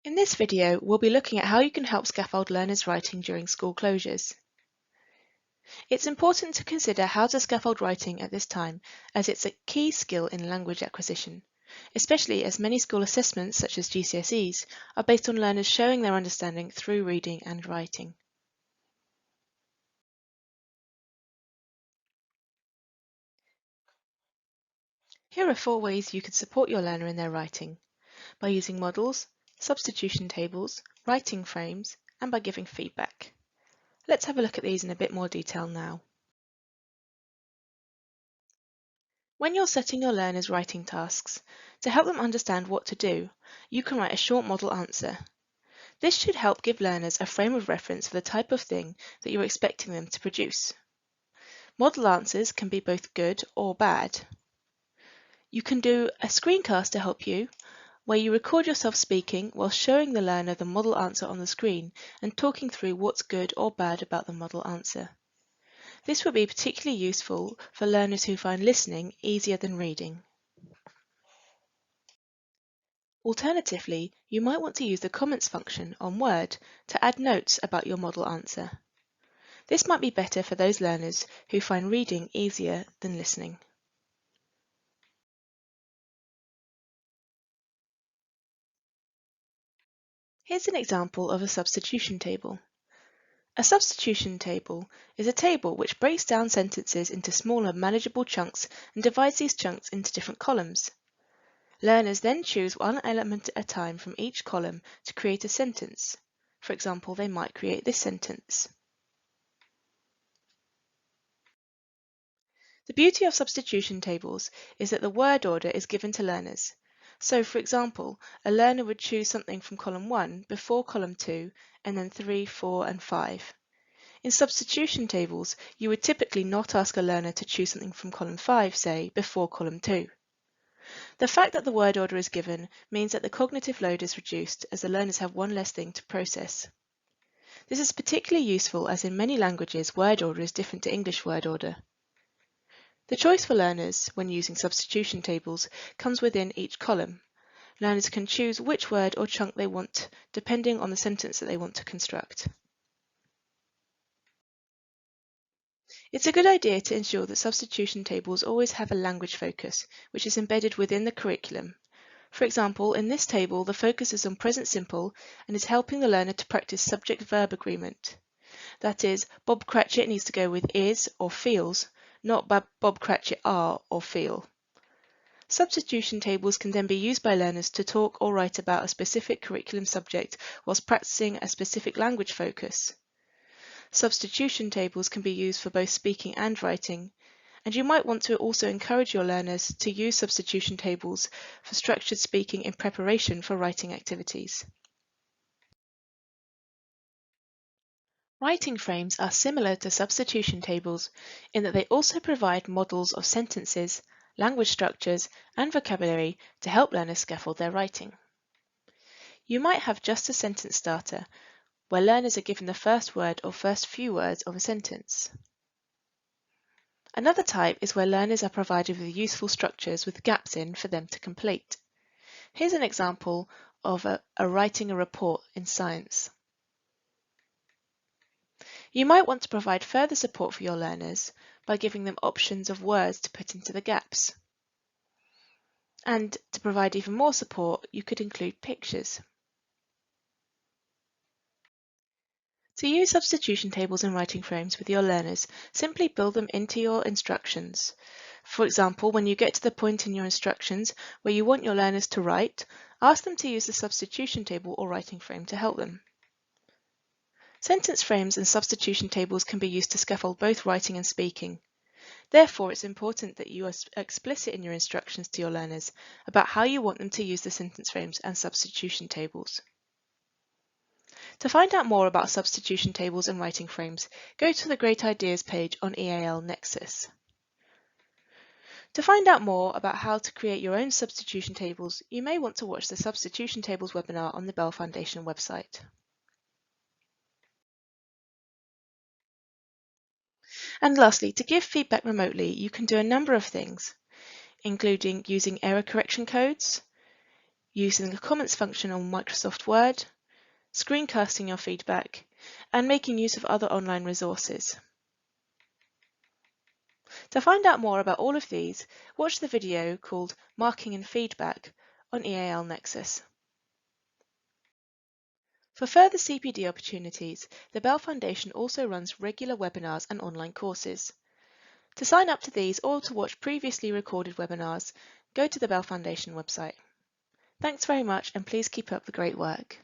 In this video, we'll be looking at how you can help scaffold learners' writing during school closures. It's important to consider how to scaffold writing at this time, as it's a key skill in language acquisition, especially as many school assessments, such as GCSEs, are based on learners showing their understanding through reading and writing. Here are 4 ways you can support your learner in their writing: by using models, substitution tables, writing frames, and by giving feedback. Let's have a look at these in a bit more detail now. When you're setting your learners writing tasks, to help them understand what to do, you can write a short model answer. This should help give learners a frame of reference for the type of thing that you're expecting them to produce. Model answers can be both good or bad. You can do a screencast to help you, where you record yourself speaking while showing the learner the model answer on the screen and talking through what's good or bad about the model answer. This will be particularly useful for learners who find listening easier than reading. Alternatively, you might want to use the comments function on Word to add notes about your model answer. This might be better for those learners who find reading easier than listening. Here's an example of a substitution table. A substitution table is a table which breaks down sentences into smaller, manageable chunks and divides these chunks into different columns. Learners then choose one element at a time from each column to create a sentence. For example, they might create this sentence. The beauty of substitution tables is that the word order is given to learners. So, for example, a learner would choose something from column 1 before column 2 and then 3, 4 and 5. In substitution tables, you would typically not ask a learner to choose something from column 5, say, before column 2. The fact that the word order is given means that the cognitive load is reduced as the learners have one less thing to process. This is particularly useful as in many languages word order is different to English word order. The choice for learners, when using substitution tables, comes within each column. Learners can choose which word or chunk they want, depending on the sentence that they want to construct. It's a good idea to ensure that substitution tables always have a language focus, which is embedded within the curriculum. For example, in this table, the focus is on present simple and is helping the learner to practice subject-verb agreement. That is, Bob Cratchit needs to go with is or feels, not Bob Cratchit are or feel. Substitution tables can then be used by learners to talk or write about a specific curriculum subject whilst practicing a specific language focus. Substitution tables can be used for both speaking and writing, and you might want to also encourage your learners to use substitution tables for structured speaking in preparation for writing activities. Writing frames are similar to substitution tables in that they also provide models of sentences, language structures, and vocabulary to help learners scaffold their writing. You might have just a sentence starter, where learners are given the first word or first few words of a sentence. Another type is where learners are provided with useful structures with gaps in for them to complete. Here's an example of writing a report in science. You might want to provide further support for your learners by giving them options of words to put into the gaps. And to provide even more support, you could include pictures. To use substitution tables and writing frames with your learners, simply build them into your instructions. For example, when you get to the point in your instructions where you want your learners to write, ask them to use the substitution table or writing frame to help them. Sentence frames and substitution tables can be used to scaffold both writing and speaking. Therefore, it's important that you are explicit in your instructions to your learners about how you want them to use the sentence frames and substitution tables. To find out more about substitution tables and writing frames, go to the Great Ideas page on EAL Nexus. To find out more about how to create your own substitution tables, you may want to watch the Substitution Tables webinar on the Bell Foundation website. And lastly, to give feedback remotely, you can do a number of things, including using error correction codes, using the comments function on Microsoft Word, screencasting your feedback, and making use of other online resources. To find out more about all of these, watch the video called Marking and Feedback on EAL Nexus. For further CPD opportunities, the Bell Foundation also runs regular webinars and online courses. To sign up to these or to watch previously recorded webinars, go to the Bell Foundation website. Thanks very much, and please keep up the great work.